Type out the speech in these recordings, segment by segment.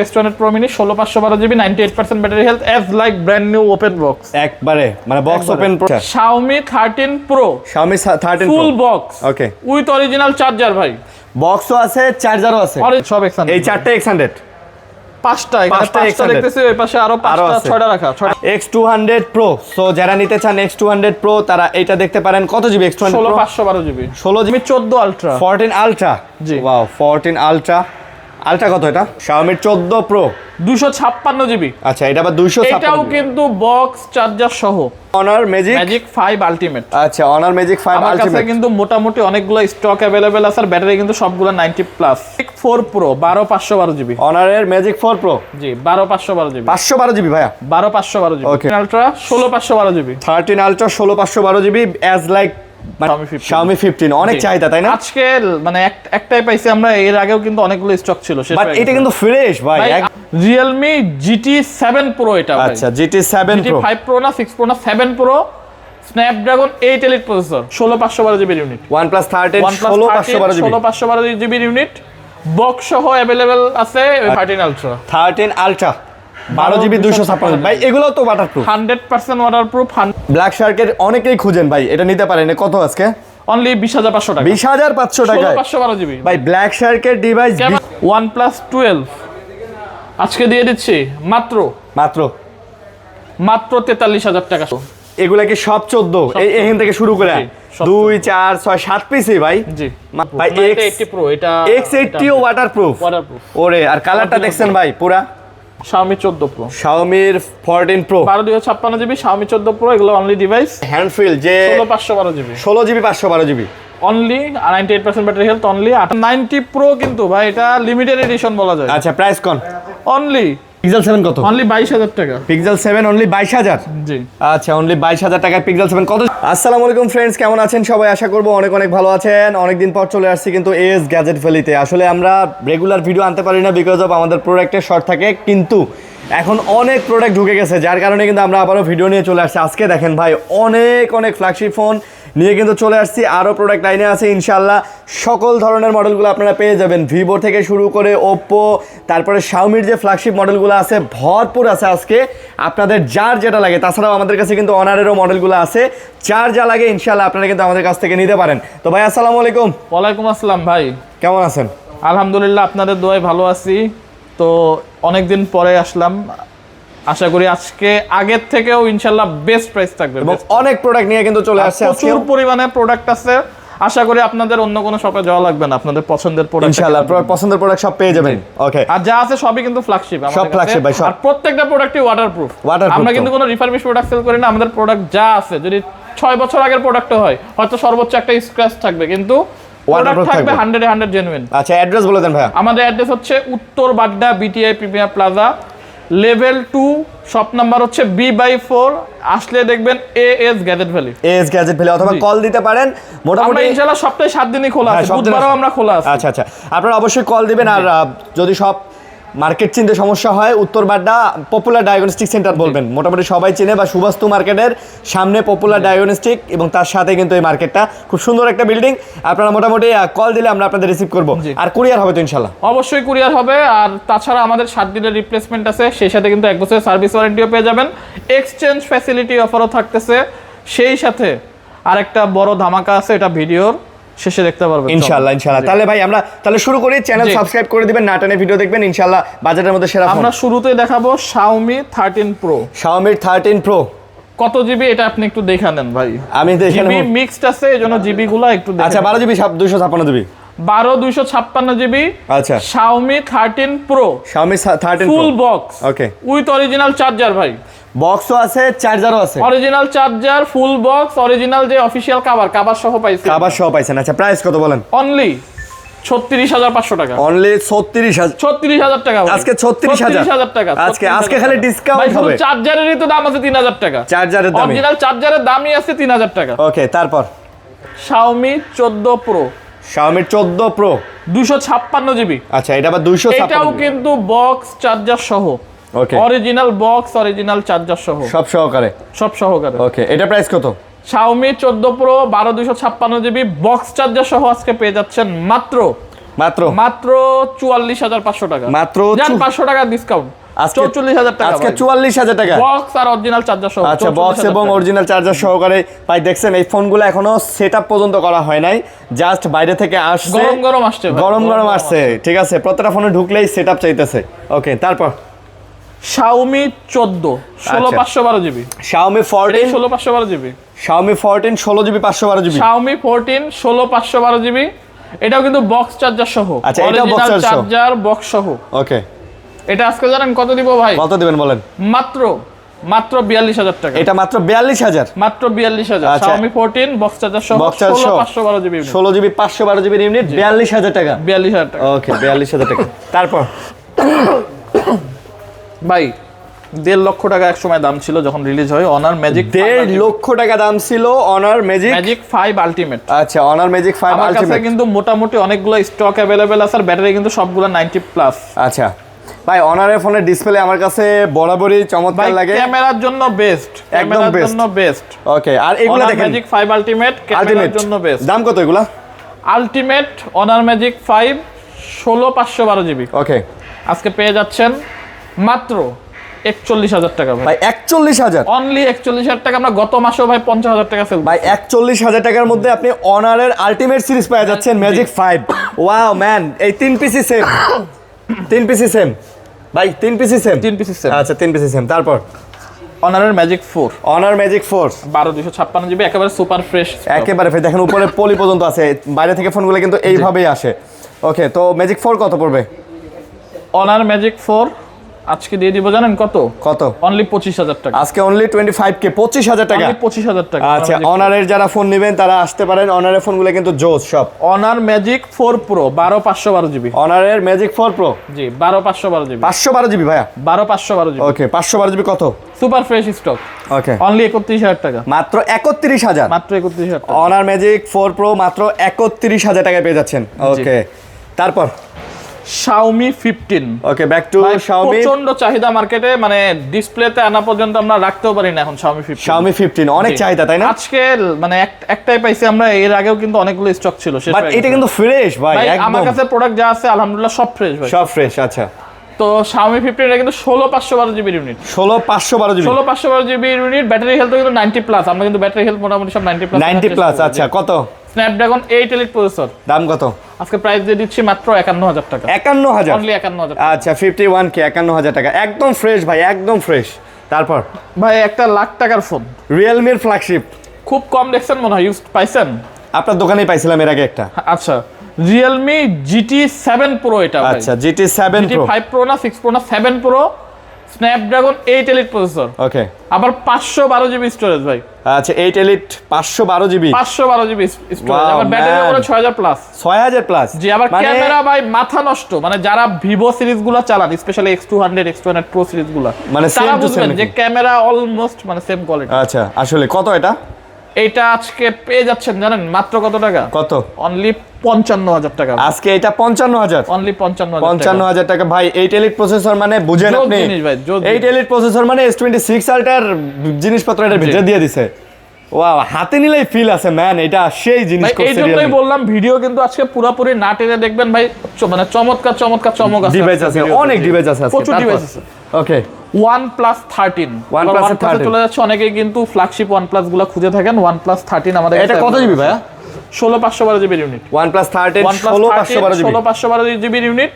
S200 Pro Mini 16512 GB 98% battery health as like brand new open box একবারে মানে box open pro. Xiaomi 13 Pro full box okay with original charger ভাই। বক্সও আছে চার্জারও আছে সব X100 এই চারটে X100 পাঁচটা দেখতেছি ওই পাশে আরো ছয়টা রাখা X200 Pro। সো যারা নিতে চান X200 Pro তারা এটা দেখতে পারেন। কত GB X200 Pro? 16512 GB 16 GB 14 ultra 14 ultra জি ওয়াও 14 আলট্রা আলট্রা কত এটা? Xiaomi 14 Pro 256 GB। আচ্ছা এটা আবার 256 এটাও কিন্তু বক্স চার্জার সহ Honor Magic 5 আলটিমেট। আচ্ছা Honor Magic 5 আমার কাছে আলটিমেট কিন্তু মোটামুটি অনেকগুলো স্টক अवेलेबल আছে আর ব্যাটারি কিন্তু সবগুলো 90 প্লাস। 4 Pro 12512 GB Honor এর Magic 4 Pro জি 12512 GB 512 জিবি ভাইয়া 12512 GB Okay. Ultra 16512 GB 13 ultra 16512 GB as like Xiaomi 15 অনেক চাহিদা তাই না? আজকে মানে একটাই পাইছি আমরা, এর আগেও কিন্তু অনেকগুলো স্টক ছিল শেষ বাট এটা কিন্তু ফ্রেশ ভাই। Realme GT7 Pro এটা ভাই। আচ্ছা GT7 Pro 5 Pro না 6 Pro না 7 Pro Snapdragon 8 Elite processor 16512 GB unit. OnePlus 13 16512 GB 16512 GB unit box সহ अवेलेबल আছে 13 আলট্রা 13 আলট্রা 12 জিবি 256 ভাই এগুলো তো ওয়াটারপ্রুফ 100% ওয়াটারপ্রুফ। ব্ল্যাক শার্কের অনেকেই খুঁজেন ভাই, এটা নিতে পারেন। কত আজকে? অনলি 20500 টাকা 20500 টাকায় 16512 GB ভাই ব্ল্যাক শার্কের ডিভাইস OnePlus 12 আজকে দিয়ে দিচ্ছি মাত্র মাত্র 43000 টাকা। এগুলা কি সব 14 এখান থেকে শুরু করে 2 4 6 7 পিসই ভাই জি ভাই X80 Pro এটা X80 ও ওয়াটারপ্রুফ ওয়াটারপ্রুফ। ওরে আর কালারটা দেখছেন ভাই পুরা Xiaomi 14 Pro Xiaomi 14 Pro 12256 GB Xiaomi 14 Pro এগুলো অনলি ডিভাইস হ্যান্ড ফিল যে 16512 GB 16 GB 512 GB only 98% battery health only 90 Pro কিন্তু ভাই এটা লিমিটেড এডিশন বলা যায়। আচ্ছা প্রাইস কোন? অনলি পিক্সেল 7 কত? অনলি 22000 টাকা পিক্সেল 7 অনলি 22000 জি আচ্ছা অনলি 22000 টাকায় পিক্সেল 7 কত? আসসালামু আলাইকুম ফ্রেন্ডস, কেমন আছেন সবাই? আশা করব অনেক অনেক ভালো আছেন। অনেকদিন পর চলে আসছি কিন্তু এস গ্যাজেট ভ্যালিতে। আসলে আমরা রেগুলার ভিডিও আনতে পারি না বিকজ অফ আমাদের প্রোডাক্টের শর্ট থাকে, কিন্তু এখন অনেক প্রোডাক্ট ঢুকে গেছে যার কারণে কিন্তু আমরা আবারও ভিডিও নিয়ে চলে আসছি। আজকে দেখেন ভাই অনেক ফ্ল্যাগশিপ ফোন নিয়ে কিন্তু চলে আসছি। আরও প্রোডাক্ট লাইনে আছে ইনশাল্লাহ। সকল ধরনের মডেলগুলো আপনারা পেয়ে যাবেন, ভিভো থেকে শুরু করে ওপ্পো, তারপরে শাওমির যে ফ্ল্যাগশিপ মডেলগুলো আছে ভরপুর আছে আজকে। আপনাদের যার যেটা লাগে, তাছাড়াও আমাদের কাছে কিন্তু অনারেরও মডেলগুলো আছে, যার যা লাগে ইনশাল্লাহ আপনারা কিন্তু আমাদের কাছ থেকে নিতে পারেন। তো ভাই আসসালামু আলাইকুম। ওয়ালাইকুম আসসালাম ভাই, কেমন আছেন? আলহামদুলিল্লাহ আপনাদের দোয়ায় ভালো আছি। তো অনেকদিন পরে আসলাম, আশা করি আজকে আগের থেকেও ইনশাল্লাহ বেস্ট প্রাইস থাকবে এবং অনেক প্রোডাক্ট নিয়ে কিন্তু চলে আসছে। প্রচুর পরিমাণে প্রোডাক্ট আছে, আশা করি আপনাদের অন্য কোনো শপে যাওয়া লাগবে না, আপনাদের পছন্দের প্রোডাক্ট ইনশাআল্লাহ পছন্দের প্রোডাক্ট সব পেয়ে যাবেন। ওকে, আর যা আছে সবই কিন্তু ফ্ল্যাগশিপ আমাদের সব ফ্ল্যাগশিপ ভাই, সব। আর প্রত্যেকটা প্রোডাক্টই ওয়াটারপ্রুফ। আমরা কিন্তু কোনো রিফারবিশ প্রোডাক্ট সেল করি না। আমাদের প্রোডাক্ট যা আছে, যদি 6 বছর আগের প্রোডাক্ট হয় হয়তো সর্বোচ্চ একটা স্ক্র্যাচ থাকবে, কিন্তু প্রোডাক্ট থাকবে 100 জেনুইন। আচ্ছা অ্যাড্রেস বলে দেন ভাই। আমাদের অ্যাড্রেস হচ্ছে উত্তর Badda BTI premier plaza level 2, shop number হচ্ছে B/4। আসলে দেখবেন as gadget valley, as gadget valley, অথবা কল দিতে পারেন। মোটামুটি ইনশাআল্লাহ সপ্তাহে 7 দিনই খোলা আছে, বুধবারও আমরা খোলা আছে। আচ্ছা আপনারা অবশ্যই কল দিবেন। আর যদি সব মার্কেট চিনতে সমস্যা হয়, উত্তর বাড্ডা পপুলার ডায়াগনস্টিক সেন্টার বলবেন, মোটামুটি সবাই চিনে। বা সুবাস্তু মার্কেটের সামনে পপুলার ডায়াগনস্টিক, এবং তার সাথে কিন্তু এই মার্কেটটা খুব সুন্দর একটা বিল্ডিং। আপনারা মোটামুটি কল দিলে আমরা আপনাদের রিসিভ করব। আর কুরিয়ার হবে তো ইনশাআল্লাহ? অবশ্যই কুরিয়ার হবে। আর তাছাড়া আমাদের 7 দিনের রিপ্লেসমেন্ট আছে, সেই সাথে কিন্তু 1 বছরের সার্ভিস ওয়ারেন্টিও পেয়ে যাবেন। এক্সচেঞ্জ ফ্যাসিলিটি অফারও থাকতেছে, সেই সাথে আরেকটা বড় ধামাকা আছে, এটা ভিডিওর শেষে দেখতে পারবেন ইনশাআল্লাহ। তাহলে ভাই আমরা শুরু করি। চ্যানেল সাবস্ক্রাইব করে দিবেন, না টানে ভিডিও দেখবেন ইনশাআল্লাহ। বাজেটের মধ্যে সেরা ফোন আমরা শুরুতেই দেখাবো Xiaomi 13 Pro। Xiaomi 13 Pro কত জিবি এটা আপনি একটু দেখে নেন ভাই। আমি দেখে নেব। জিবি মিক্সড আছে, এজন্য জিবি গুলো একটু দেখেন। আচ্ছা 12 জিবি 256 জিবি 256 জিবি। আচ্ছা Xiaomi 13 Pro Xiaomi 13 Pro full box okay with original charger ভাই। বক্সও আছে, চার্জারও আছে। Original charger, full box, original যে অফিশিয়াল কভার সহ পাইছেন। কভার সহ পাইছেন। আচ্ছা প্রাইস কত বলেন? অনলি 36500 টাকা। অনলি 36000 টাকা আজকে 36000 টাকা। আজকে খালি ডিসকাউন্ট হবে। চার্জারেরই তো দাম আছে 3000 টাকা। চার্জারের দাম, অরিজিনাল চার্জারের দামই আছে 3000 টাকা। ওকে তারপর Xiaomi 14 Pro Xiaomi 14 Pro 256 GB. আচ্ছা এটা আবার 256। এটাও কিন্তু বক্স চার্জার সহ, ওকে অরিজিনাল বক্স, অরিজিনাল চার্জার সহ, সব সহকারে। ওকে এটা প্রাইস কত? Xiaomi 14 Pro 12256 GB box charger সহ আজকে পেয়ে যাচ্ছেন মাত্র মাত্র মাত্র 44,500 টাকা, মাত্র 500 টাকা ডিসকাউন্ট, আজকে 44,000 টাকা, আজকে 44,000 টাকা বক্স আর অরিজিনাল চার্জার সহ। আচ্ছা, বক্স এবং অরিজিনাল চার্জার সহকারে ভাই দেখছেন এই ফোনগুলো এখনো সেটআপ পর্যন্ত করা হয় নাই, জাস্ট বাইরে থেকে আসছে, গরম গরম আসছে ভাই, গরম গরম আসছে, ঠিক আছে, প্রত্যেকটা ফোনে ঢুকলেই সেটআপ চাইতেছে। ওকে, তারপর Xiaomi 14 16/512 GB, Xiaomi 14 16/512 GB, Xiaomi 14 16 GB 512 GB, Xiaomi 14 16/512 GB, এটাও কিন্তু বক্স চার্জার সহ, আচ্ছা, এটাও box charger সহ। চার্জার বক্স সহ। ওকে, এটা আজকে জানেন কত দিব ভাই? কত দিবেন বলেন? মাত্র 42,000 টাকা, এটা মাত্র 42,000, মাত্র 42,000। আচ্ছা। Xiaomi 14 বক্স চার্জার সহ, Box charger সহ। 16/512 জিবি, 16 জিবি 512 জিবি ইউনিট 42,000 টাকা। 42,000 টাকা ওকে, 42,000 টাকা। তারপর ভাই 1.5 লক্ষ টাকা এক সময় দাম ছিল যখন রিলিজ হয় অনার ম্যাজিক 1.5 লক্ষ টাকা দাম ছিল অনার ম্যাজিক 5 আলটিমেট। আচ্ছা, অনার ম্যাজিক 5 আমার কাছে আলটিমেট। কিন্তু মোটামুটি অনেকগুলো স্টক অ্যাভেলেবেল আছে, আর ব্যাটারি কিন্তু সবগুলো 90 প্লাস। আচ্ছা ভাই, অনারের ফোনের ডিসপ্লে আমার কাছে বরাবরই চমৎকার লাগে, ক্যামেরার জন্য বেস্ট, একদম ক্যামেরার best। জন্য বেস্ট। ওকে, আর এগুলো দেখেন ম্যাজিক 5 আলটিমেট ক্যামেরার জন্য বেস্ট। দাম কত এগুলা? আলটিমেট অনার ম্যাজিক 5 16/512 জিবি ওকে, আজকে পেয়ে যাচ্ছেন মাত্র 41,000 টাকা ভাই। ভাই 41,000, অনলি 41,000 টাকা। আমরা গত মাসেও ভাই 50,000 টাকা সেল। ভাই 41,000 টাকার মধ্যে আপনি অনারের আলটিমেট সিরিজ পেয়ে যাচ্ছেন ম্যাজিক 5। ওয়াও ম্যান, এই 3 পিসি সেম, 3 পিসি সেম ভাই, 3 পিসি সেম, 3 পিসের সেল। আচ্ছা 3 পিসি সেম। তারপর অনারের ম্যাজিক 4 অনার ম্যাজিক 4 12/256 জিবি একেবারে সুপার ফ্রেশ। একেবারে ফ্রেশ, দেখেন উপরে পলি পর্যন্ত আছে, বাইরে থেকে ফোনগুলো কিন্তু এইভাবেই আসে। ওকে, তো ম্যাজিক 4 কত পড়বে? অনার ম্যাজিক 4 আজকে দিয়ে দিব জানেন কত? কত? অনলি 25,000 টাকা। আজকে অনলি 25K, 25,000 টাকা। অনলি 25,000 টাকা। আচ্ছা, অনারের যারা ফোন নেবেন তারা আসতে পারেন, অনারের ফোনগুলো কিন্তু জোস সব। Honor magic 4 pro 12/512 GB. অনারের ম্যাজিক 4 প্রো জি 12/512 জিবি। 512 জিবি ভাইয়া, 12/512 জিবি। ওকে, 512 জিবি কত? Super fresh stock. Okay, only 31,000 টাকা। মাত্র 31,000, মাত্র 31,000 টাকা। অনার ম্যাজিক 4 প্রো মাত্র 31,000 টাকায় পেয়ে যাচ্ছেন। ওকে, তারপর Xiaomi 15 ওকে, ব্যাক টু ভাই, Xiaomi। প্রচন্ড চাহিদা মার্কেটে, মানে ডিসপ্লেতে আনা পর্যন্ত আমরা রাখতেও পারি না এখন Xiaomi 15। Xiaomi 15 অনেক জি। চাহিদা, তাই না? আজকে মানে একটাই পাইছি আমরা, এর আগেও কিন্তু অনেকগুলো স্টক ছিল শেষ বাট হয়ে এটা গেছে। কিন্তু ফ্রেশ ভাই, ভাই আমার একদম কাছে প্রোডাক্ট যা আছে আলহামদুলিল্লাহ সব ফ্রেশ ভাই। সব ফ্রেশ। আচ্ছা, তো Xiaomi 15 এটা কিন্তু 16/512 GB unit, 16/512 GB, 16/512 GB unit. Battery health কিন্তু 90 প্লাস, আমরা কিন্তু ব্যাটারি হেলথ মোটামুটি সব 90 প্লাস। 90 প্লাস। আচ্ছা, কত? স্ন্যাপড্রাগন 8 এলিট প্রসেসর, দাম কত? আজকে প্রাইস দিয়ে দিচ্ছি মাত্র 51,000 টাকা। 51,000, অনলি 51,000। আচ্ছা 51K, 51,000 টাকা, একদম ফ্রেশ ভাই, একদম ফ্রেশ। তারপর ভাই একটা লাখ টাকার ফোন, রিয়েলমির ফ্ল্যাগশিপ, খুব কম দেখছেন মনে হয়, ইউজ পাইছেন? আপনার দোকানেই পাইছিলাম এর আগে একটা। আচ্ছা, Realme GT7 Pro এটা ভাই। আচ্ছা, GT7 Pro, GT5 Pro না 6 Pro না 7 Pro, স্ন্যাপড্রাগন 8 এলিট প্রসেসর, ওকে, আবার 512 জিবি স্টোরেজ ভাই। আচ্ছা 8 elite 512 GB, 512 GB storage, Wow, আবার ব্যাটারি man। উপরে 6000 প্লাস। 6000 প্লাস। জি, আবার ক্যামেরা ভাই মাথা নষ্ট, মানে যারা ভিভো সিরিজগুলো চালান, স্পেশালি X200 X200 Pro সিরিজগুলো, মানে তারা same to বুঝবেন same যে নাকি? ক্যামেরা অলমোস্ট মানে সেম কোয়ালিটি। আচ্ছা, আসলে কত এটা? এইটা আজকে পেয়ে যাচ্ছেন জানেন মাত্র কত টাকা? কত? অনলি 55,000 টাকা। আজকে এটা 55,000, অনলি 55,000 টাকা। 55,000 টাকা ভাই। 8 এলিট প্রসেসর মানে বুঝেন জোস আপনি, জিনিস ভাই, জোস 8 এলিট প্রসেসর মানে S26 আলটার জিনিসপত্র এটার ভিতরে দিয়ে দিছে। ওয়াও, হাতে নিলেই ফিল আছে ম্যান, এটা সেই জিনিস ভাই এই করছে জন্যই Realme। বললাম ভিডিও কিন্তু আজকে পুরোপুরি না টেনে দেখবেন ভাই, মানে চমৎকার চমৎকার চমক আছে। ডিভাইস আছে, অনেক ডিভাইস আছে আজকে। প্রচুর ডিভাইস আছে। ওকে, OnePlus 13 OnePlus 13 চলে যাচ্ছে, অনেকেই কিন্তু ফ্ল্যাগশিপ OnePlus গুলো খুঁজে থাকেন। OnePlus 13 আমাদের এটা কত জিবি ভাইয়া? 16/512 GB unit. OnePlus 13 OnePlus 16/512 GB, 16/512 GB unit,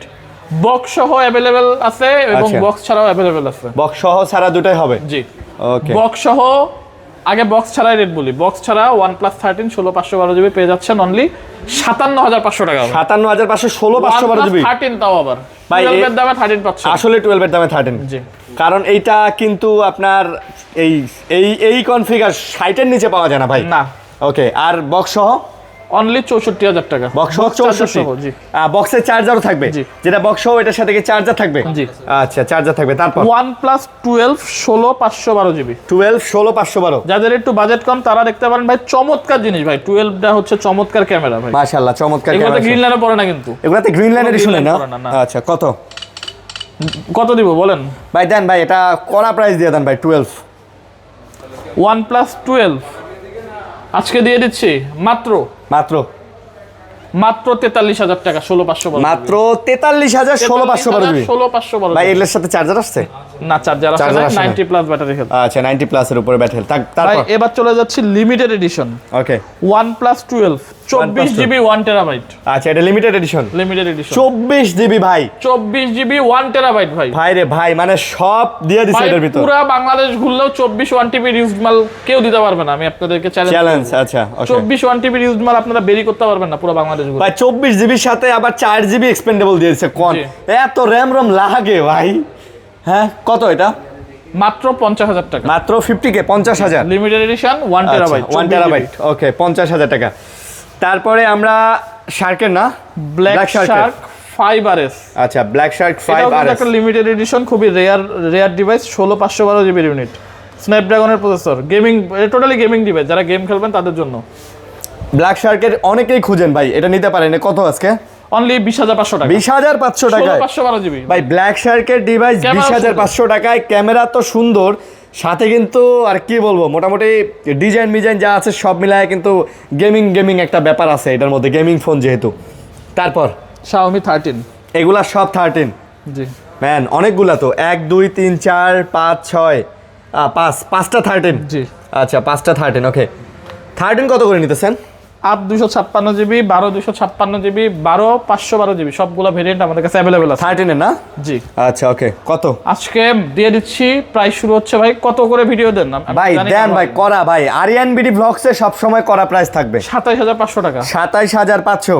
box সহ অ্যাভেলেবেল আছে এবং আচ্ছা। বক্স ছাড়াও অ্যাভেলেবেল আছে। বক্স সহ ছাড়া দুটাই হবে। জি, ওকে, বক্স সহ, আগে বক্স ছাড়াই রেট বলি, বক্স ছাড়া OnePlus 13 16/512 জিবি পেয়ে যাচ্ছেন অনলি 57,500 টাকা। 57,500, 16/512 জিবি 13 তাও আবার ভাই, 12 এর দামে 13 পাচ্ছেন। আসলে 12 এর দামে 13। জি, কারণ এইটা কিন্তু আপনার এই এই এই কনফিগার 60 এর নিচে পাওয়া যায় না ভাই। না, ওকে, আর বক্স সহ অনলি 64,000 টাকা। বক্স সহ চার্জার 64, সহ, জি। বক্সের চার্জারও থাকবে, জি। যেটা বক্স সহ এটার সাথে কি চার্জার থাকবে? জি। আচ্ছা, চার্জার থাকবে। তারপর OnePlus 12 16/512 জিবি, 12 16/512, যাদের একটু বাজেট কম তারা দেখতে পারেন ভাই, চমৎকার জিনিস ভাই। 12টা হচ্ছে চমৎকার ক্যামেরা ভাই, মাশাআল্লাহ, চমৎকার এগুলোতে ক্যামেরা। গ্রিন লাইনে পড়ে না কিন্তু। এগুলাতে গ্রিন লাইন এডিশন green না? line পড়ে না, না। আচ্ছা, কত কত দিব বলেন? ভাই? দেন ভাই, এটা কড়া প্রাইস দিয়ে দেন ভাই। 12 OnePlus 12 আজকে দিয়ে দিচ্ছি মাত্র মাত্র মাত্র 43,000 টাকা 16,512 মাত্র 43,000 16,512 16,512 ভাই এর সাথে চার্জার আসছে? না, চার্জার আছে না, 90 প্লাস ব্যাটারি হেলথ। আচ্ছা 90 প্লাসের উপরে ব্যাটারি। ভাই তারপর এবার চলে যাচ্ছি লিমিটেড এডিশন। ওকে OnePlus 12 24 জিবি 1 টেরাবাইট। আচ্ছা এটা limited edition. Limited edition 24 GB ভাই, 24 জিবি 1 টেরাবাইট ভাই। ভাই রে ভাই, মানে সব দিয়ে দিছে এটার ভিতর। পুরো বাংলাদেশ ঘুরলেও 24 1 টিবি ইউজড মাল কেউ দিতে পারবে না, আমি আপনাদেরকে চ্যালেঞ্জ। আচ্ছা ওকে 24 1 টিবি ইউজড মাল আপনারা বেরি করতে পারবেন না পুরো বাংলাদেশ ঘুরে। ভাই 24 জিবির সাথে আবার 4 জিবি এক্সপেন্ডেবল দিয়ে দিছে। কোন জি। এত র‍্যাম রম লাগে ভাই? হ্যাঁ কত এটা? মাত্র 50,000 টাকা। মাত্র 50k 50,000 limited edition 1 terabyte. 1 terabyte okay 50,000 টাকা। তারপরে আমরা শার্কের না ব্ল্যাক শার্ক 5RS। আচ্ছা ব্ল্যাক শার্ক এটাও 5RS একটা লিমিটেড এডিশন, খুবই রেয়ার ডিভাইস, 16,512 জিবি ইউনিট, স্ন্যাপড্রাগনের processor, gaming, totally gaming device, যারা গেম খেলবেন তাদের জন্য। ব্ল্যাক শার্কের অনেকেই খুঁজেন ভাই, এটা নিতে পারেন। কত আজকে? অনলি 20,500 টাকা। 20,500 টাকায় 16,512 জিবি ভাই ব্ল্যাক শার্কের ডিভাইস। ক্যামেরা 20,500 টাকায়, ক্যামেরা তো সুন্দর, সাথে কিন্তু আর কি বলবো, মোটামুটি ডিজাইন যা আছে সব মিলায় কিন্তু গেমিং একটা ব্যাপার আছে এটার মধ্যে, গেমিং ফোন যেহেতু। তারপর Xiaomi 13। এগুলা সব 13। জি ম্যান অনেকগুলা তো, 1 2 3 4 5 6 পাঁচটা 13। জি আচ্ছা 5টা 13 ওকে। 13 কত করে নিতেছেন? 8 256 জিবি, 12 256 জিবি, 12 512 জিবি, সবগুলো ভেরিয়েন্ট আমাদের কাছে অ্যাভেলেবেল আছে। 13 এর না? জি আচ্ছা ওকে। কত আজকে দিয়ে দিচ্ছি? প্রাইস শুরু হচ্ছে ভাই, কত করে ভিডিও দেন ভাই? দেন ভাই করা ভাই, আরিয়ান বিডি ব্লগসে সব সময় করা প্রাইস থাকবে। 27,500 টাকা। 27,500।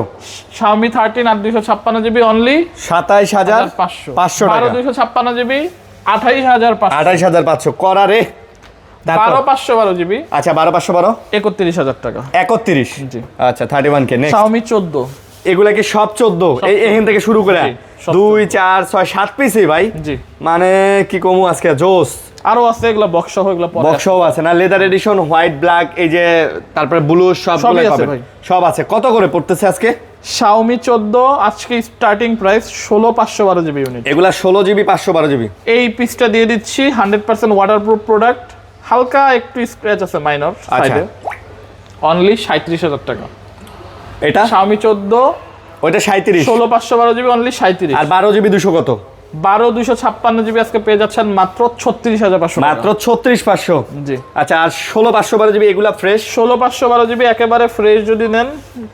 Xiaomi 13 8 256 জিবি অনলি 27,500 টাকা। 12 256 জিবি 28,500। 28,500 করা রে। 12 512 জিবি আচ্ছা 12,512 31,000 টাকা। 31। জি আচ্ছা 31k নেক্সট। Xiaomi 14। এগুলা কি সব 14? এখান থেকে শুরু করে জি, সব 2 4 6 7 পিসই ভাই। জি মানে কি কমু আজকে জোস। আরো আছে এগুলা বক্স সহ, এগুলা পরে বক্সও আছে না? লেদার এডিশন, হোয়াইট ব্ল্যাক, এই যে তারপরে ব্লু, সবগুলো সবই আছে পাবেন। ভাই। সব আছে। কত করে পড়তেছে আজকে? Xiaomi 14 আজকে স্টার্টিং প্রাইস 16,512 জিবি ইউনিট। এগুলা 16 জিবি 512 জিবি। এই পিসটা দিয়ে দিচ্ছি 100% ওয়াটারপ্রুফ প্রোডাক্ট, হালকা একটু স্ক্র্যাচ আছে মাইনর সাইডে, অনলি 37,000 টাকা। এটা Xiaomi 14 ওইটা 37, 16,512 জিবি অনলি 37। আর 12 জিবি 200 কত? 12 256 জিবি আজকে পেয়ে যাচ্ছেন মাত্র 36,500 মাত্র 36,500। জি আচ্ছা আর 16,512 জিবি এগুলা ফ্রেশ? 16,512 জিবি একেবারে ফ্রেশ যদি নেন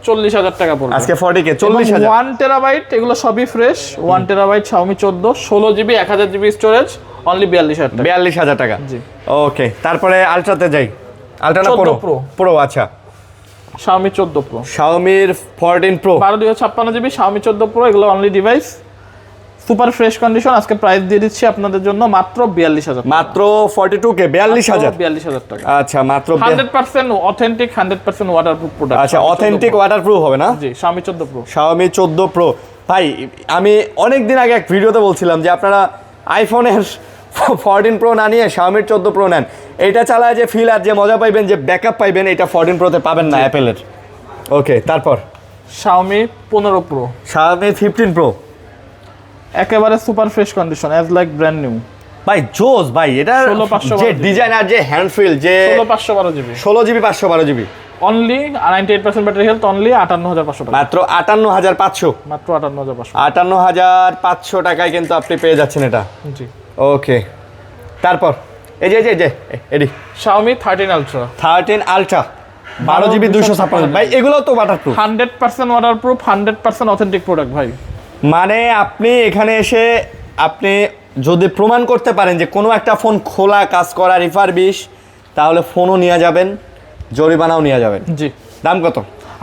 40,000 টাকা পড়বে আজকে 40k 40,000। 1 টেরাবাইট এগুলো সবই fresh. 1 terabyte Xiaomi 14 16 GB 1000 GB storage only 42,000 টাকা। 42,000 টাকা। জি ওকে তারপরে আলট্রাতে যাই। আলট্রা না 14 প্রো? প্রো আচ্ছা। Xiaomi 14 Pro Xiaomi 14 Pro 12 256 GB Xiaomi 14 Pro এগুলো only device, super fresh condition. আজকে প্রাইস দিয়ে দিচ্ছি আপনাদের জন্য মাত্র 42,000 মাত্র 42k 42,000। 42,000 টাকা। আচ্ছা মাত্র 100% অথেন্টিক 100% ওয়াটারপ্রুফ প্রোডাক্ট। আচ্ছা অথেন্টিক ওয়াটারপ্রুফ হবে না? জি Xiaomi 14 Pro। Xiaomi 14 Pro ভাই আমি অনেক দিন আগে এক ভিডিওতে বলছিলাম যে আপনারা আইফোনের 14 Pro না নিয়ে Xiaomi 14 Pro নেন, এটা চালায় যে ফিল আর যে মজা পাইবেন, যে ব্যাকআপ পাইবেন, এটা 14 Pro তে পাবেন না অ্যাপেলের। ওকে তারপর Xiaomi 15 Pro Xiaomi 15 Pro একেবারে super fresh condition as like brand new ভাই জোস ভাই। এটা 16,512 যে ডিজাইন আর যে হ্যান্ড ফিল, যে 16,512 GB 16 GB 512 GB only 98% battery health only 58,500 টাকা। মাত্র 58,500। মাত্র 58,500। 58,500 টাকায় কিন্তু আপনি পেয়ে যাচ্ছেন এটা। জি ওকে তারপর এই যে এডি Xiaomi 13 Ultra 13 আলট্রা 12 জিবি 256 ভাই, এগুলো তো ওয়াটারপ্রুফ। 100% ওয়াটারপ্রুফ 100% অথেন্টিক প্রোডাক্ট ভাই। মানে আপনি এখানে এসে আপনি যদি প্রমাণ করতে পারেন যে কোনো একটা ফোন খোলা কাজ করা রিফারবিশ, তাহলে ফোনও নিয়ে যাবেন, জরিমানাও নিয়ে যাবেন। জি দাম কত?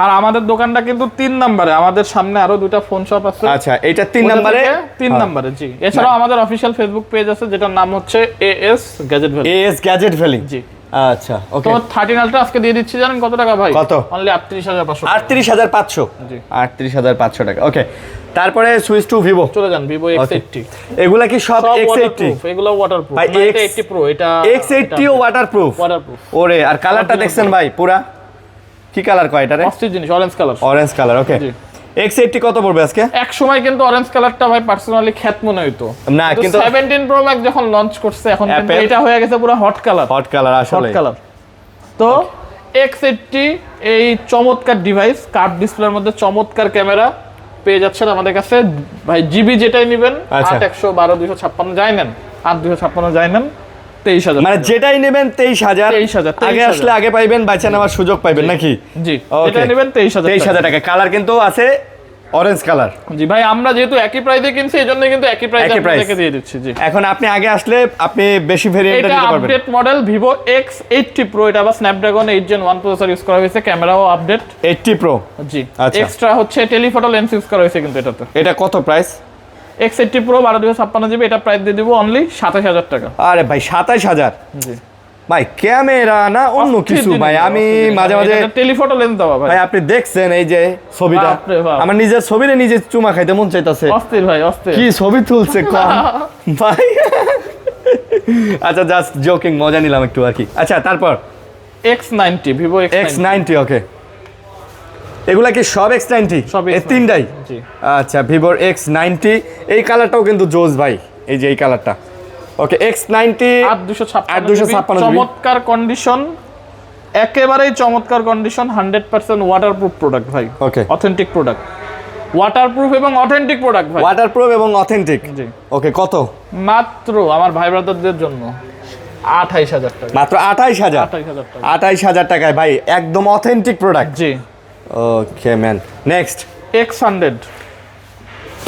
আর আমাদের দোকানটা কিন্তু 3 নম্বরে, আমাদের সামনে আরো দুটো ফোন শপ আছে। আচ্ছা এটা 3 নম্বরে? 3 নম্বরে জি। এছাড়াও আমাদের অফিশিয়াল ফেসবুক পেজ আছে যেটার নাম হচ্ছে AS gadget valley. AS gadget valley জি আচ্ছা ওকে। তো 13 আলট্রা আজকে দিয়ে দিচ্ছি জানেন কত টাকা ভাই? কত? অনলি 38,500। 38,500। জি 38,500 টাকা ওকে। তারপরে সুইচ টু ভিভো চলে যান Vivo X80। এগুলা কি সব X80? ওয়াটারপ্রুফ, এগুলো ওয়াটারপ্রুফ। ভাই X80 Pro এটা X80 ও ওয়াটারপ্রুফ? ওয়াটারপ্রুফ। ওরে আর কালারটা দেখছেন ভাই পুরা কি কালার কয় এটারে? অস্থির জিনিস, orange colour. Orange colour okay. জি X80 কত পড়বে আজকে? এক সময় কিন্তু অরেঞ্জ কালারটা ভাই পার্সোনালি খ্যাত মনে হইতো না কিন্তু 17 Pro Max যখন লঞ্চ করছে এখন কিন্তু Apple এটা হয়ে গেছে পুরো হট কালার। হট কালার আসলে। Hot colour. তো X80 এই চমৎকার ডিভাইস, কার্ভ ডিসপ্লের মধ্যে চমৎকার ক্যামেরা পেয়ে যাচ্ছেন আমাদের কাছে ভাই। জিবি যেটাই নেবেন, আচ্ছা। 8 112 256 যাই নেন, 8 256 যাই নেন, 23,000 মানে যেটাই নেবেন 23,000। 23,000 আগে আসলে আগে পাইবেন, বাঁচা নেওয়ার সুযোগ পাইবেন নাকি? জি, Okay. যেটা নেবেন 23,000 টাকা। কালার কিন্তু আছে অরেঞ্জ কালার। জি ভাই, আমরা যেহেতু একই প্রাইসে কিনছি এই জন্য কিন্তু একই প্রাইসে আপনাদেরকে দিয়ে দিচ্ছি। জি, এখন আপনি আগে আসলে আপনি বেশি ভেরিয়েন্ট এটা নিতে পারবেন। Update model Vivo X80 Pro, এটা আবার Snapdragon 8 Gen 1 প্রসেসর ইউজ করা হয়েছে, ক্যামেরাও আপডেট 80 Pro। জি, আচ্ছা। এক্সট্রা হচ্ছে টেলিফটো লেন্স ইউজ করা হয়েছে কিন্তু এটাতে। এটা কত প্রাইস? X80 Pro 12/256 GB, এটা প্রাইস দিয়ে দিব অনলি 27,000 টাকা। আরে ভাই 27,000? জি ভাই ক্যামেরা না অন্য কিছু ভাই? আমি মাঝে মাঝে টেলিফটো লেন্স দেওয়া ভাই। ভাই আপনি দেখছেন এই যে ছবিটা, বাপরে বাপ। আমার নিজের ছবিরে নিজে চুমা খাইতে মন চাইতাছে। অস্থির ভাই, অস্থির। কি ছবি তুলছে কম ভাই। আচ্ছা জাস্ট জোকিং, মজা নিলাম একটু আর কি। আচ্ছা তারপর X90, Vivo X90। ওকে, এগুলা কি সব X90? সব এই X90 তিনটাই? জি। আচ্ছা, ভিভোর X90। এই কালারটাও কিন্তু জোস ভাই, এই যে এই কালারটা। ওকে, X90 8/256 চমৎকার কন্ডিশন, একেবারেই চমৎকার কন্ডিশন, 100% ওয়াটারপ্রুফ প্রোডাক্ট ভাই। ওকে, অথেন্টিক প্রোডাক্ট, ওয়াটারপ্রুফ এবং অথেন্টিক প্রোডাক্ট ভাই। ওয়াটারপ্রুফ এবং অথেন্টিক। জি। ওকে, কত? মাত্র আমার ভাই ব্রাদারদের জন্য 28,000 টাকা। মাত্র 28,000? 28,000 টাকা। 28,000 টাকায় ভাই একদম অথেন্টিক প্রোডাক্ট। জি। ওকে ম্যান, নেক্সট X100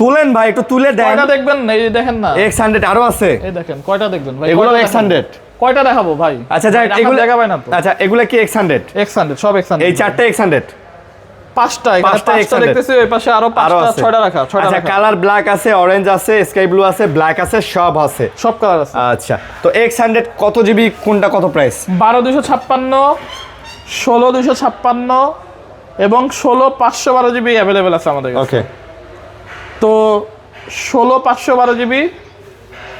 তুলেন ভাই, একটু তুলে দেন। কয়টা দেখবেন? এই দেখেন না, X100 আরো আছে? এই দেখেন কয়টা দেখবেন ভাই? এগুলো কয়টা X100? দেখাবো? কয়টা দেখাবো ভাই? আচ্ছা যাই, এগুলো দেখা পায় না তো। আচ্ছা, এগুলো কি X100? X100 সব X100। এই চারটে X100? পাঁচটা, এখানে পাঁচটা পাঁচটা X100 দেখতেছি, ওই পাশে আরো পাঁচটা, আছে। ছয়টা রাখা, ছয়টা আচ্ছা, রাখা। কালার ব্ল্যাক আছে, অরেঞ্জ আছে, স্কাই ব্লু আছে, ব্ল্যাক আছে, সব আছে। সব কালার আছে। আচ্ছা, তো X100 কত জিবি, কোনটা কত প্রাইস? 12/256, 16/256 এবং 16/512 জিবি অ্যাভেলেবেল আছে আমাদের কাছে। ওকে, তো 16/512 জিবি,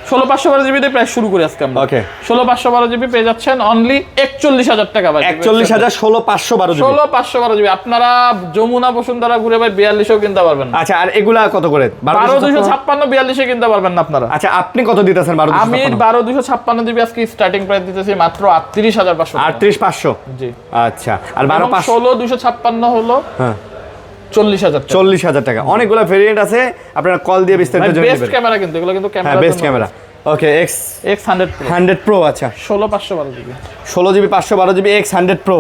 16/512 জিবি দিয়ে প্রাইস শুরু করি আজকে আমরা। ওকে। 16/512 জিবি পেয়ে যাচ্ছেন অনলি 41,000 টাকা ভাই। 41,000 16/512 জিবি। 16/512 জিবি আপনারা যমুনা বসুন্ধরা ঘুরে ভাই 42-এও কিনতে পারবেন না। আচ্ছা, আর এগুলা কত করে? 12/256 42-এ কিনতে পারবেন না আপনারা। আচ্ছা, আপনি কত দিতেছেন? আমি 12/256 জিবি আজকে স্টার্টিং প্রাইস দিতেছি মাত্র 38,500 টাকা। 38,500? জি। আচ্ছা, আর 12/500? 16/256 হলো হ্যাঁ, 40,000 টাকা। 40,000 টাকা। অনেকগুলো ভেরিয়েন্ট আছে, আপনারা কল দিয়ে বিস্তারিত জেনে বেস্ট নেবেন। ক্যামেরা কিন্তু এগুলো কিন্তু হ্যাঁ, ক্যামেরা বেস্ট ক্যামেরা। ওকে, X100 Pro 100 Pro। আচ্ছা, 16/512 GB, 16 GB 512 GB X100 Pro।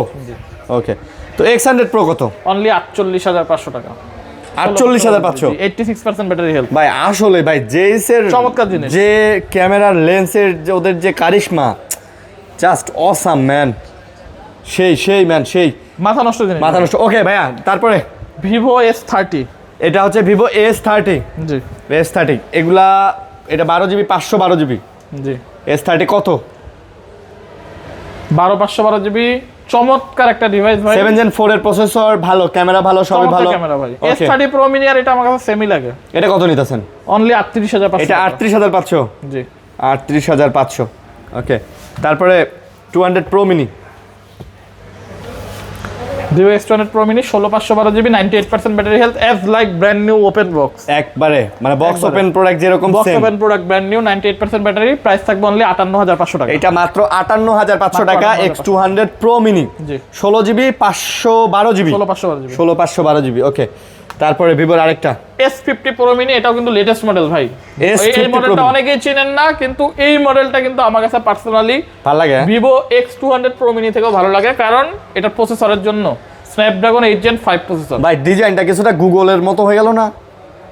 ওকে, তো X100 Pro কত? অনলি 48,500 টাকা। 48,500? 86% ব্যাটারি হেলথ। ভাই আসলে ভাই জেইসের চমৎকার জিনিস। যে ক্যামেরার লেন্সের যে ওদের যে কারিশমা, জাস্ট অসাম ম্যান। সেই ম্যান, সেই মাথা নষ্ট জিনিস। মাথা নষ্ট। ওকে ভাইয়া, তারপরে Vivo S30। এটা হচ্ছে Vivo S30। জি S30 এগুলা, এটা 12 জিবি 512 জিবি। জি। S30 কত? 12/512 জিবি, চমৎকার একটা ডিভাইস ভাই। 7 Gen 4 এর প্রসেসর, ভালো ক্যামেরা, ভালো সবই ভালো। ক্যামেরা ভাই। Okay. S30 Pro mini আর এটা আমার কাছে সেমই লাগে। এটা কত নিতেছেন? অনলি 38,500। এটা 38,500? জি। 38,500। ওকে, তারপরে 200 Pro mini। Vivo X200 Pro mini 16/512 GB, 98% battery health, as like brand new open box. একবারে মানে বক্স একবারে। ওপেন প্রোডাক্ট যেরকম box same. Open product brand new, 98% battery, price থাকবে অনলি 58,500 টাকা। এটা মাত্র 58,500 মাত্র টাকা। 58,500 X200 Pro mini, জি। 16 জিবি 512 জিবি। 16/512 জিবি। 16/512 জিবি। ওকে, তারপরে ভিভোর আরেকটা S50 Pro mini, এটাও কিন্তু লেটেস্ট মডেল ভাই। S50 এই মডেলটা Pro অনেকেই চেনেন না, কিন্তু এই মডেলটা কিন্তু আমার কাছে পার্সোনালি ভালো লাগে। Vivo X200 Pro mini থেকেও ভালো লাগে, কারণ এটা প্রসেসরের জন্য Snapdragon 8 Gen 5 প্রসেসর। ভাই ডিজাইনটা কিছুটা গুগলের মতো হয়ে গেল না?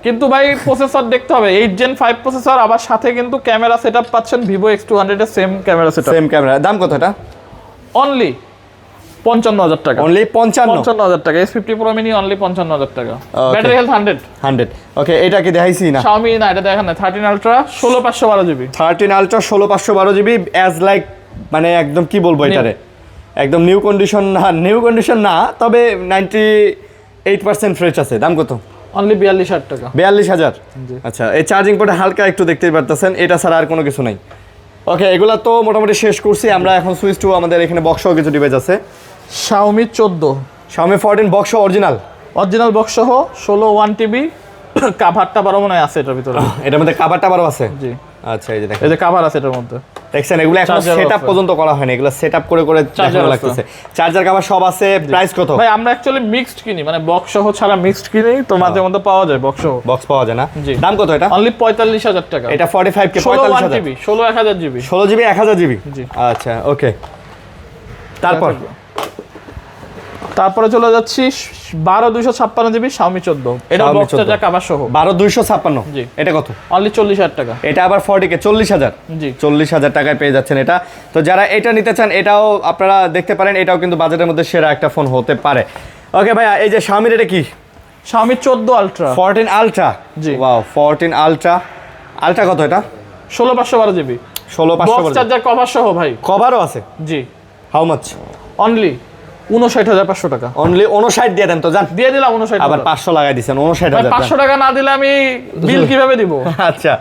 কিন্তু ভাই প্রসেসর দেখতে হবে, 8 Gen 5 প্রসেসর, আবার সাথে কিন্তু ক্যামেরা সেটআপ পাচ্ছেন Vivo X200 এর same camera setup. Same camera. দাম কত এটা? অনলি 55,000 টাকা। অনলি 55? 55,000 টাকা। S50 Pro mini অনলি 55,000 টাকা। Okay. Battery health 100। 100। ওকে, এটা কি দেখাইছি না? Xiaomi না, এটা দেখেন না, 13 Ultra 16/512 GB. 13 Ultra 16/512 GB, as like মানে একদম কি বলবো এটারে, একদম নিউ কন্ডিশন না, তবে 98% ফ্রেশ আছে। দাম কত? অনলি 42,000 টাকা। 42,000? আচ্ছা, এই চার্জিং পোর্টে হালকা একটু দেখতেই পারতেছেন, এটা ছাড়া আর কোনো কিছু নাই। ওকে, এগুলা তো মোটামুটি শেষ করছি আমরা। এখন সুইচ টু আমাদের এখানে বক্সও কিছু ডিভাইস আছে। Xiaomi 14, Xiaomi 14 box original box সহ 16 1TB, কাভারটা বারো মনে হয় আছে এটার ভিতরে। এটার মধ্যে কাভারটা আবারও আছে? জি, আচ্ছা, এই যে দেখেন, এই যে কাভার আছে এটার মধ্যে। দেখছেন এগুলো এখন Charger সেটআপ আছে। পর্যন্ত করা হয়নি, এগুলো সেটআপ করে করে Charger দেখানো আছে। লাগতেছে। চার্জার কভার সব আছে, প্রাইস কত? ভাই আমরা অ্যাকচুয়ালি মিক্সড কিনি, মানে বক্স সহ ছাড়া মিক্সড কিনি, তো মাঝে মধ্যে পাওয়া যায় বক্স সহ। বক্স পাওয়া যায় না? জি। দাম কত এটা? অনলি 45,000 টাকা। এটা 45 K 16 45,000 1 GB, 16 1000 GB. 16 GB 1000 GB. জি। আচ্ছা ওকে, তারপর তারপরে চলে যাচ্ছি 12256 জিবি Xiaomi 14, এটা Xiaomi বক্স 14 চার্জার কভার সহ 12256। জি। এটা কত? অনলি 40,000 টাকা। এটা আবার 40 কে 40,000। জি। 40,000 টাকায় পেয়ে যাচ্ছেন এটা। তো যারা এটা নিতে চান এটাও আপনারা দেখতে পারেন, এটাও কিন্তু বাজেটের মধ্যে সেরা একটা ফোন হতে পারে। ওকে ভাইয়া, এই যে Xiaomi এটা কি? Xiaomi 14 ultra 14 ultra. জি। Wow, 14 ultra. আলট্রা কত এটা? 16512 জিবি 16500 বক্স চার্জার কভার সহ ভাই। কভারও আছে? জি। How much? অনলি 59,500 টাকা অনলি 59 দিয়ে দেন তো, জান। দিয়ে দিলাম 59 আবার টাকা। 500 লাগাই দিছেন, 59,000 500 টাকা না দিলে আমি বিল কিভাবে দিব? আচ্ছা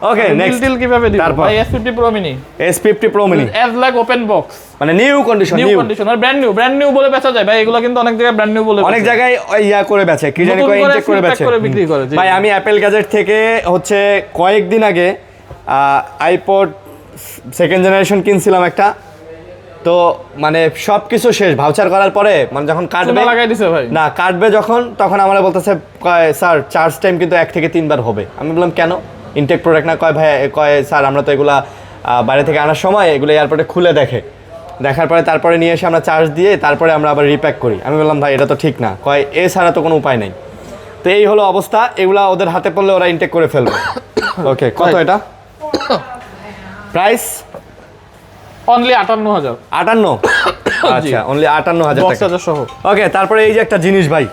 ওকে, বিল নেক্সট টিল কিভাবে দিব? তারপর? ভাই S50 Pro Mini S50 Pro Mini, as like open box, মানে নিউ কন্ডিশন, নিউ কন্ডিশন, আর ব্র্যান্ড নিউ বলে বেচা যায় ভাই, এগুলো কিন্তু অনেক জায়গায় ব্র্যান্ড নিউ বলে অনেক বেচে। জায়গায় ইয়া করে বেচে, কি জানি নতুন কয় করে ইনটেক করে feedback বেচে। করে বিক্রি করে, জি। ভাই আমি অ্যাপেল গ্যাজেট থেকে হচ্ছে কয়েকদিন আগে আইপড সেকেন্ড জেনারেশন কিনছিলাম একটা, তো মানে সব কিছু শেষ, ভাউচার করার পরে মানে যখন কাটবে চুনা লাগাই দিছে ভাই। না, কাটবে যখন, তখন আমরা বলতেছে কয় স্যার চার্জ টাইম কিন্তু 1 থেকে 3 বার হবে। আমি বললাম কেন, ইনটেক প্রোডাক্ট না? কয় ভাই, কয় স্যার আমরা তো এগুলা বাইরে থেকে আনার সময় এগুলো এয়ারপোর্টে খুলে দেখে, দেখার পরে তারপরে নিয়ে এসে আমরা চার্জ দিয়ে তারপরে আমরা আবার রিপ্যাক করি। আমি বললাম ভাই এটা তো ঠিক না, কয় এছাড়া তো কোনো উপায় নেই। তো এই হলো অবস্থা, এগুলা ওদের হাতে পড়লে ওরা ইনটেক করে ফেলবে। ওকে, কত এটা প্রাইস? অনলি 58,000 58। আচ্ছা, অনলি 58,000 বক্স টাকা। চার্জার সহ। ওকে, তারপরে এই যে একটা জিনিস ভাই,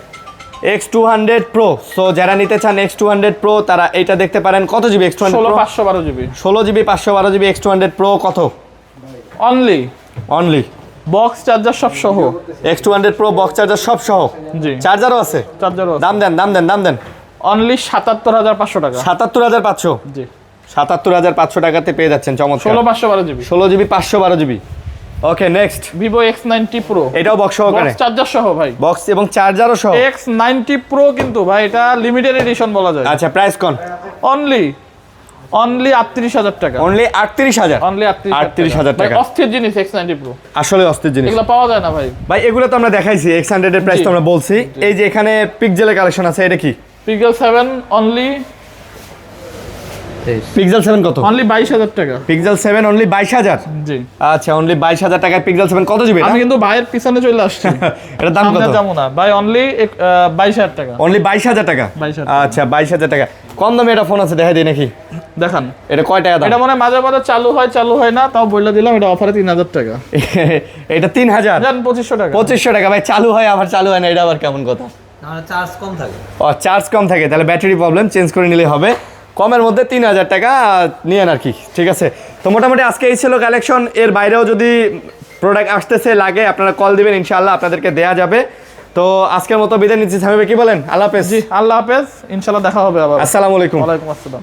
X200 Pro। সো যারা নিতে চান X200 Pro তারা এইটা দেখতে পারেন। কত GB X200 Pro? 16512 GB 16 GB 512 GB X200 Pro কত? অনলি অনলি বক্স চার্জার সব সহ। X200 Pro বক্স চার্জার সব সহ, জি। চার্জারও আছে? চার্জারও দাম দেন, দাম দেন, দাম দেন। অনলি 77,500 টাকা। 77,500। জি। 77,500 টাকাতে পেয়ে যাচ্ছেন, চমৎকার। 16512 জিবি 16 জিবি 512 জিবি। ওকে, নেক্সট। Vivo X90 Pro, এটাও বক্স সহকারে, বক্স চার্জার সহ ভাই। বক্স এবং চার্জারও সহ। X90 Pro কিন্তু ভাই এটা লিমিটেড এডিশন বলা যায়। আচ্ছা, প্রাইস কোন? অনলি 38,000 টাকা। অনলি 38,000। অনলি 38,000 ভাই টাকা। অস্থির জিনিস X90 Pro, আসলে অস্থির জিনিস এগুলো পাওয়া যায় না ভাই। ভাই। এগুলো তো আমরা দেখাইছি, X100 এর প্রাইস তো আমরা বলছি। এই যে এখানে পিক্সেলের কালেকশন আছে, এটা কি? Pixel 7 অনলি পিক্সেল 7 কত? অনলি 22,000 টাকা। Pixel 7 only 22,000। জি। আচ্ছা, অনলি 22,000 টাকায় পিক্সেল 7 কত জিবি? আমি কিন্তু ভাইয়ের পিছনে চলে আসছি। এটার দাম কত? সামনে যাবো না ভাই, অনলি 22,000 টাকা। অনলি 22,000 টাকা। 22,000 আচ্ছা, 22,000 টাকা। কম দামে এটা ফোন আছে, দেখাই দিই নাকি? দেখান। এটা কয় টাকা দাম? এটা মনে হয় মাঝে মাঝে চালু হয় না, তাও বলে দিলাম এটা অফারে 3,000 টাকা। এটা 3,000। জান 2500 টাকা। 2500 টাকা ভাই, চালু হয় আবার চালু হয় না, এটা আবার কেমন কথা? চার্জ কম থাকে। ও, চার্জ কম থাকে, তাহলে ব্যাটারি প্রবলেম, চেঞ্জ করে নিলে হবে। কমের মধ্যে 3,000 টাকা নিয়েন আর কি, ঠিক আছে। তো মোটামুটি আজকে এই ছিল কালেকশন। এর বাইরেও যদি প্রোডাক্ট আসতেছে লাগে আপনারা কল দিবেন, ইনশাআল্লাহ আপনাদেরকে দেয়া যাবে। তো আজকের মতো বিদায় নিচ্ছি। সামি ভাই কি বলেন? আল্লাহ হাফেজ। জি, আল্লাহ হাফেজ, ইনশাআল্লাহ দেখা হবে আবার। আসসালামু আলাইকুম। ওয়ালাইকুম আসসালাম।